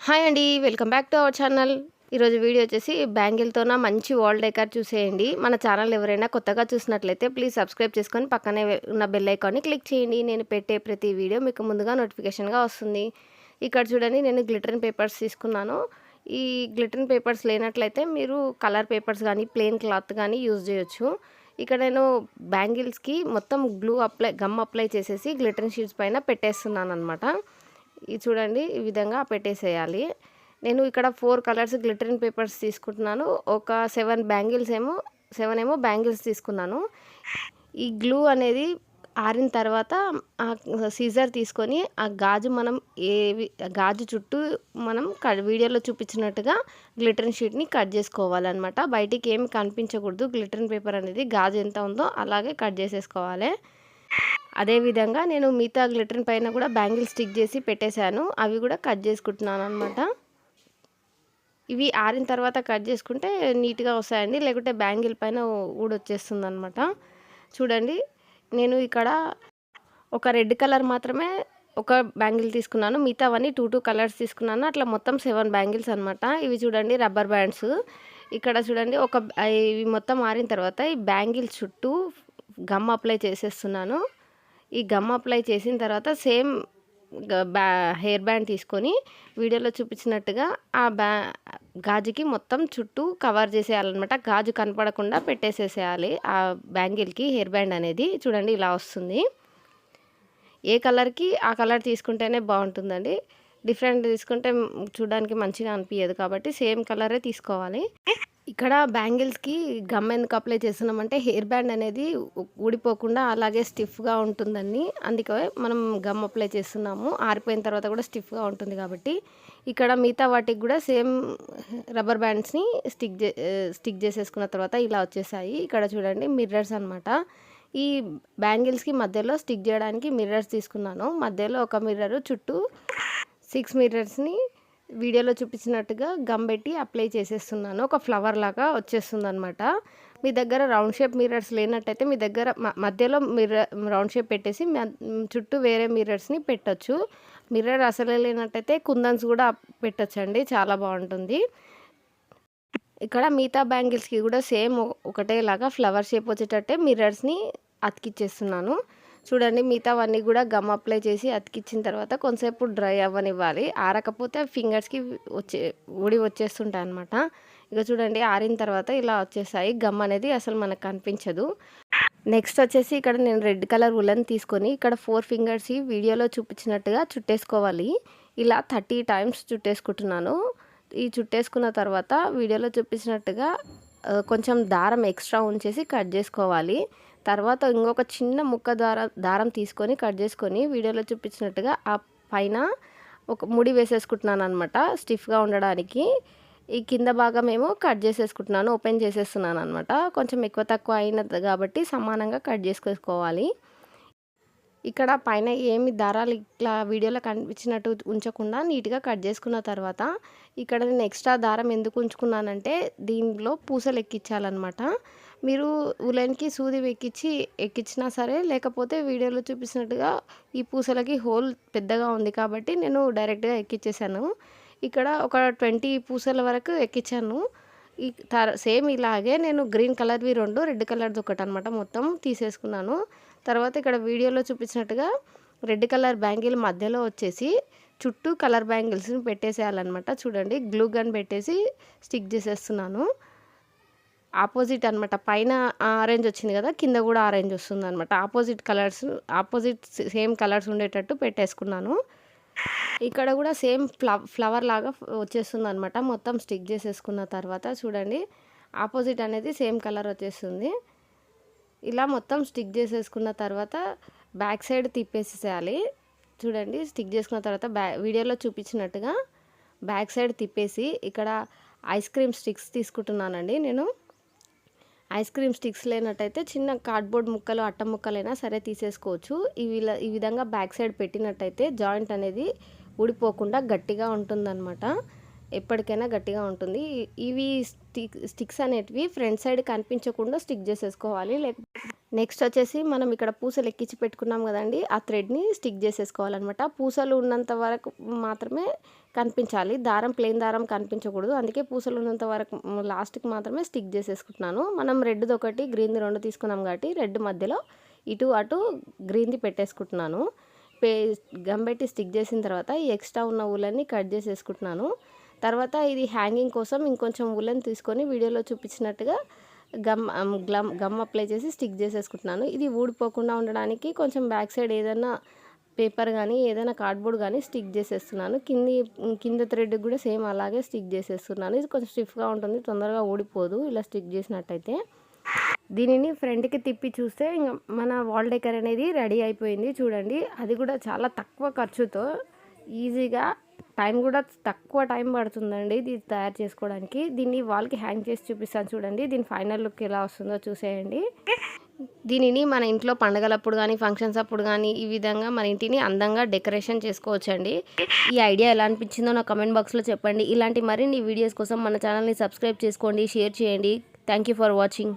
Hi అండి, welcome back to our channel. ఈరోజు video వచ్చేసి బ్యాంగిల్తోన మంచి వాల్ డెకర్ చూసేయండి. మన ఛానల్ ఎవరైనా కొత్తగా చూసినట్లయితే ప్లీజ్ సబ్స్క్రైబ్ చేసుకొని పక్కనే ఉన్న బెల్ ఐకాన్ని క్లిక్ చేయండి. నేను పెట్టే ప్రతి వీడియో మీకు ముందుగా నోటిఫికేషన్గా వస్తుంది. ఇక్కడ చూడండి, నేను గ్లిటరింగ్ పేపర్స్ తీసుకున్నాను. ఈ గ్లిటరింగ్ పేపర్స్ లేనట్లయితే మీరు కలర్ పేపర్స్ కానీ ప్లెయిన్ క్లాత్ కానీ యూజ్ చేయొచ్చు. ఇక్కడ నేను బ్యాంగిల్స్కి మొత్తం గమ్ అప్లై చేసేసి గ్లిటరింగ్ షీట్స్ పైన పెట్టేస్తున్నాను అనమాట. ఇది చూడండి, ఈ విధంగా పెట్టేసేయాలి. నేను ఇక్కడ 4 కలర్స్ గ్లిటరింగ్ పేపర్స్ తీసుకుంటున్నాను. ఒక 7 ఏమో బ్యాంగిల్స్ తీసుకున్నాను. ఈ గ్లూ అనేది ఆరిన తర్వాత సీజర్ తీసుకొని ఆ గాజు గాజు చుట్టూ మనం వీడియోలో చూపించినట్టుగా గ్లిటరింగ్ షీట్ని కట్ చేసుకోవాలన్నమాట. బయటికి ఏమి కనిపించకూడదు. గ్లిటరింగ్ పేపర్ అనేది గాజు ఎంత ఉందో అలాగే కట్ చేసేసుకోవాలి. అదేవిధంగా నేను మిగతా గ్లిటరింగ్ పైన కూడా బ్యాంగిల్ స్టిక్ చేసి పెట్టేశాను. అవి కూడా కట్ చేసుకుంటున్నాను అనమాట. ఇవి ఆరిన తర్వాత కట్ చేసుకుంటే నీట్గా వస్తాయండి, లేకుంటే బ్యాంగిల్ పైన ఊడొచ్చేస్తుంది అనమాట. చూడండి, నేను ఇక్కడ ఒక రెడ్ కలర్ మాత్రమే ఒక బ్యాంగిల్ తీసుకున్నాను. మిగతావన్నీ 2 కలర్స్ తీసుకున్నాను. అట్లా మొత్తం 7 బ్యాంగిల్స్ అనమాట. ఇవి చూడండి, రబ్బర్ బ్యాండ్స్. ఇక్కడ చూడండి, ఇవి మొత్తం ఆరిన తర్వాత ఈ బ్యాంగిల్ చుట్టూ గమ్ అప్లై చేసేస్తున్నాను. ఈ గమ్ అప్లై చేసిన తర్వాత సేమ్ హెయిర్ బ్యాండ్ తీసుకొని వీడియోలో చూపించినట్టుగా ఆ గాజుకి మొత్తం చుట్టూ కవర్ చేసేయాలన్నమాట. గాజు కనపడకుండా పెట్టేసేసేయాలి ఆ బ్యాంగిల్కి హెయిర్ బ్యాండ్ అనేది. చూడండి, ఇలా వస్తుంది. ఏ కలర్కి ఆ కలర్ తీసుకుంటేనే బాగుంటుందండి. డిఫరెంట్ తీసుకుంటే చూడడానికి మంచిగా అనిపించదు, కాబట్టి సేమ్ కలరే తీసుకోవాలి. ఇక్కడ బ్యాంగిల్స్కి గమ్ ఎందుకు అప్లై చేస్తున్నామంటే హెయిర్ బ్యాండ్ అనేది ఊడిపోకుండా అలాగే స్టిఫ్గా ఉంటుందని, అందుకే మనం గమ్ అప్లై చేస్తున్నాము. ఆరిపోయిన తర్వాత కూడా స్టిఫ్గా ఉంటుంది కాబట్టి. ఇక్కడ మిగతా వాటికి కూడా సేమ్ రబ్బర్ బ్యాండ్స్ని స్టిక్ చేసేసుకున్న తర్వాత ఇలా వచ్చేసాయి. ఇక్కడ చూడండి, మిర్రర్స్ అనమాట. ఈ బ్యాంగిల్స్కి మధ్యలో స్టిక్ చేయడానికి మిర్రర్స్ తీసుకున్నాను. మధ్యలో ఒక మిర్రర్, చుట్టూ 6 మిర్రర్స్ని వీడియోలో చూపించినట్టుగా గమ్ పెట్టి అప్లై చేసేస్తున్నాను. ఒక ఫ్లవర్ లాగా వచ్చేస్తుంది అనమాట. మీ దగ్గర రౌండ్ షేప్ మిర్రర్స్ లేనట్టయితే మీ దగ్గర మధ్యలో రౌండ్ షేప్ పెట్టేసి చుట్టూ వేరే మిర్రర్స్ని పెట్టచ్చు. మిర్రర్ అసలే లేనట్టయితే కుందన్స్ కూడా పెట్టచ్చండి, చాలా బాగుంటుంది. ఇక్కడ మిగతా బ్యాంగిల్స్కి కూడా సేమ్ ఒకటేలాగా ఫ్లవర్ షేప్ వచ్చేటట్టే మిర్రర్స్ని అతికిచ్చేస్తున్నాను. చూడండి, మిగతావన్నీ కూడా గమ్ అప్లై చేసి అతికిచ్చిన తర్వాత కొంతసేపు డ్రై అవ్వనివ్వాలి. ఆరకపోతే ఫింగర్స్కి వచ్చేస్తుంటాయి అనమాట. ఇక చూడండి, ఆరిన తర్వాత ఇలా వచ్చేసాయి. గమ్ అనేది అసలు మనకు కనిపించదు. నెక్స్ట్ వచ్చేసి ఇక్కడ నేను రెడ్ కలర్ ఉలన్ తీసుకొని ఇక్కడ 4 ఫింగర్స్ వీడియోలో చూపించినట్టుగా చుట్టేసుకోవాలి. ఇలా 30 టైమ్స్ చుట్టేసుకుంటున్నాను. ఈ చుట్టేసుకున్న తర్వాత వీడియోలో చూపించినట్టుగా కొంచెం దారం ఎక్స్ట్రా ఉంచేసి కట్ చేసుకోవాలి. తర్వాత ఇంకొక చిన్న ముక్క దారం తీసుకొని కట్ చేసుకొని వీడియోలో చూపించినట్టుగా ఆ పైన ఒక ముడి వేసేసుకుంటున్నాను అనమాట, స్టిఫ్గా ఉండడానికి. ఈ కింద భాగం ఏమో కట్ చేసేసుకుంటున్నాను, ఓపెన్ చేసేస్తున్నాను అనమాట. కొంచెం ఎక్కువ తక్కువ అయినది కాబట్టి సమానంగా కట్ చేసుకోవాలి. ఇక్కడ పైన ఏమి దారాలు ఇట్లా వీడియోలో కనిపించినట్టు ఉంచకుండా నీట్గా కట్ చేసుకున్న తర్వాత ఇక్కడ నేను ఎక్స్ట్రా దారం ఎందుకు ఉంచుకున్నానంటే దీనిలో పూసలు ఎక్కించాలన్నమాట. మీరు ఉలెన్కి సూది ఎక్కించినా సరే, లేకపోతే వీడియోలో చూపించినట్టుగా ఈ పూసలకి హోల్ పెద్దగా ఉంది కాబట్టి నేను డైరెక్ట్గా ఎక్కించేసాను. ఇక్కడ ఒక 20 పూసల వరకు ఎక్కించాను. సేమ్ ఇలాగే నేను గ్రీన్ కలర్వి 2, రెడ్ కలర్ది ఒకటి అనమాట మొత్తం తీసేసుకున్నాను. తర్వాత ఇక్కడ వీడియోలో చూపించినట్టుగా రెడ్ కలర్ బ్యాంగిల్ మధ్యలో వచ్చేసి చుట్టూ కలర్ బ్యాంగిల్స్ని పెట్టేసేయాలన్నమాట. చూడండి, గ్లూ గన్ పెట్టేసి స్టిక్ చేసేస్తున్నాను. ఆపోజిట్ అనమాట. పైన ఆరెంజ్ వచ్చింది కదా, కింద కూడా ఆరెంజ్ వస్తుంది అనమాట. ఆపోజిట్ సేమ్ కలర్స్ ఉండేటట్టు పెట్టేసుకున్నాను. ఇక్కడ కూడా సేమ్ ఫ్లవర్ లాగా వచ్చేస్తుంది అనమాట. మొత్తం స్టిక్ చేసేసుకున్న తర్వాత చూడండి, ఆపోజిట్ అనేది సేమ్ కలర్ వచ్చేస్తుంది. ఇలా మొత్తం స్టిక్ చేసేసుకున్న తర్వాత బ్యాక్ సైడ్ తిప్పేసేయాలి. చూడండి, స్టిక్ చేసుకున్న తర్వాత వీడియోలో చూపించినట్టుగా బ్యాక్ సైడ్ తిప్పేసి ఇక్కడ ఐస్ క్రీమ్ స్టిక్స్ తీసుకుంటున్నానండి నేను. ఐస్ క్రీమ్ స్టిక్స్ లేనట్టయితే చిన్న కార్డ్బోర్డ్ ముక్కలు, అట్ట ముక్కలైనా సరే తీసేసుకోవచ్చు. ఈ విధంగా బ్యాక్ సైడ్ పెట్టినట్టయితే జాయింట్ అనేది ఊడిపోకుండా గట్టిగా ఉంటుందన్నమాట. ఎప్పటికైనా గట్టిగా ఉంటుంది. ఇవి స్టిక్స్ అనేటివి ఫ్రంట్ సైడ్ కనిపించకుండా స్టిక్ చేసేసుకోవాలి. నెక్స్ట్ వచ్చేసి మనం ఇక్కడ పూసలు ఎక్కించి పెట్టుకున్నాం కదండి, ఆ థ్రెడ్ని స్టిక్ చేసేసుకోవాలన్నమాట. పూసలు ఉన్నంత వరకు మాత్రమే కనిపించాలి, ప్లెయిన్ దారం కనిపించకూడదు. అందుకే పూసలు ఉన్నంత వరకు లాస్ట్కి మాత్రమే స్టిక్ చేసేసుకుంటున్నాను. మనం రెడ్ది ఒకటి గ్రీన్ది 2 తీసుకున్నాం కాబట్టి రెడ్ మధ్యలో ఇటు అటు గ్రీన్ది పెట్టేసుకుంటున్నాను. గమ్ పెట్టి స్టిక్ చేసిన తర్వాత ఈ ఎక్స్ట్రా ఉన్న ఊలన్నీ కట్ చేసేసుకుంటున్నాను. తర్వాత ఇది హ్యాంగింగ్ కోసం ఇంకొంచెం ఊలన్ తీసుకొని వీడియోలో చూపించినట్టుగా గమ్ అప్లై చేసి స్టిక్ చేసేసుకుంటున్నాను. ఇది ఊడిపోకుండా ఉండడానికి కొంచెం బ్యాక్ సైడ్ ఏదైనా పేపర్ కానీ ఏదైనా కార్డ్బోర్డ్ కానీ స్టిక్ చేసేస్తున్నాను. కింద థ్రెడ్ కూడా సేమ్ అలాగే స్టిక్ చేసేస్తున్నాను. ఇది కొంచెం స్టిఫ్గా ఉంటుంది, తొందరగా ఊడిపోదు ఇలా స్టిక్ చేసినట్టయితే. దీనిని ఫ్రంట్కి తిప్పి చూస్తే ఇంకా మన వాల్ డెకర్ అనేది రెడీ అయిపోయింది. చూడండి, అది కూడా చాలా తక్కువ ఖర్చుతో ఈజీగా, టైం కూడా తక్కువ టైం పడుతుందండి ఇది తయారు చేసుకోవడానికి. దీన్ని వాల్కి హ్యాంగ్ చేసి చూపిస్తాను చూడండి. దీని ఫైనల్ లుక్ ఎలా వస్తుందో చూసేయండి. దీనిని మన ఇంట్లో పండగలప్పుడు కానీ ఫంక్షన్స్ అప్పుడు కానీ ఈ విధంగా మన ఇంటిని అందంగా డెకరేషన్ చేసుకోవచ్చండి. ఈ ఐడియా ఎలా అనిపించిందో నా కమెంట్ బాక్స్లో చెప్పండి. ఇలాంటి మరిన్ని వీడియోస్ కోసం మన ఛానల్ని సబ్స్క్రైబ్ చేసుకోండి, షేర్ చేయండి. Thank you for watching.